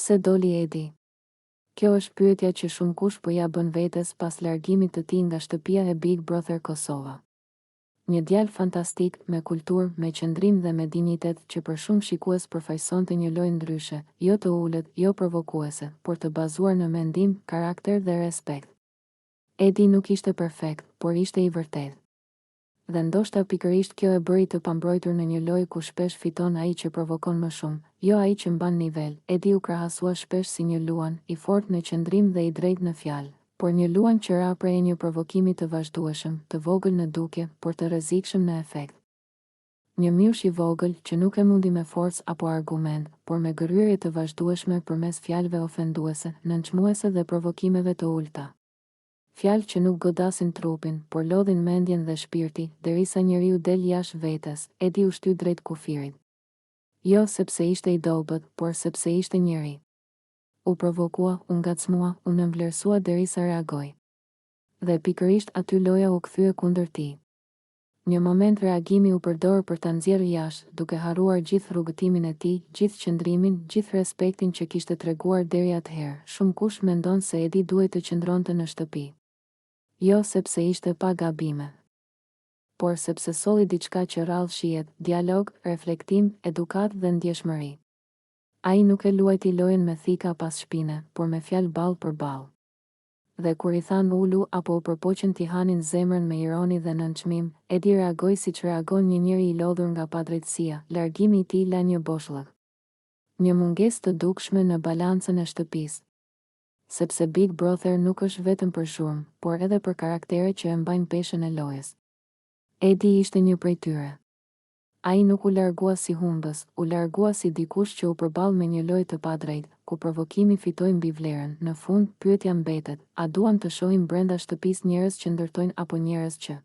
Pse doli Edi? Kjo është pyetja që shumë kush po ja bën vetes pas largimit të tij nga shtëpia e Big Brother Kosova. Një djalë fantastik, me kulturë, me qëndrim dhe me dinjitet që për shumë shikues përfaqësonte një lojë ndryshe, jo të ulët, jo provokuese, por të bazuar në mendim, karakter dhe respekt. Edi nuk ishte perfekt, por ishte i vërtet. Dhe ndoshta pikërisht kjo e bëri të pambrojtur në një lojë ku shpesh fiton ai që provokon më shumë, jo ai që mban nivel. Edi u krahasua shpesh si një luan, i fortë në qëndrim dhe i drejtë në fjalë, por një luan që ra prej një provokimi të vazhdueshëm, të vogël në dukje, por të rrezikshëm në efekt. Një mjush i vogël që nuk e mundi me forcë apo argument, por me gërryrje të vazhdueshme përmes fjalëve ofenduese, nënçmuese dhe provokimeve të ulta. Fjalë që nuk godasin trupin, por lodhin mendjen dhe shpirti, derisa njeriu del jashtë vetes. Edi u shty drejt kufirit. Jo sepse ishte i dobët, por sepse ishte njeri. U provokua, u ngacmua, u nënvlerësua derisa reagoi. Dhe pikërisht aty loja u kthye kundër tij. Një moment reagimi u përdor për ta nxjerrë jashtë, duke harruar gjithë rrugëtimin e tij, gjithë qëndrimin, gjithë respektin që kishte treguar deri atëherë. Shumë kush mendon se Edi duhet të qëndronte në shtëpi. Jo sepse ishte pa gabime, por sepse solli diçka që rrallë shihet, dialog, reflektim, edukat dhe ndjeshmëri. Ai nuk e luajti lojën me thika pas shpine, por me fjalë ballë për ballë. Dhe kur i than ulu apo u përpoqën t'i hanin zemrën me ironi dhe nënçmim, Edi reagoi siç reagon një njeri i lodhur nga padrejtësia. Largimi i tij la një boshllëk. Një mungesë të dukshme në balancën e shtëpisë. Sepse Big Brother nuk është vetëm për zhurmë, por edhe për karaktere që e mbajnë peshën e lojës. Edi ishte një prej tyre. Ai nuk u largua si humbës, u largua si dikush që u përball me një lojë të padrejtë, ku provokimi fitoi mbi vlerën. Në fund, pyetja mbetet: a duam të shohim brenda shtëpisë njerëz që ndërtojnë apo njerëz që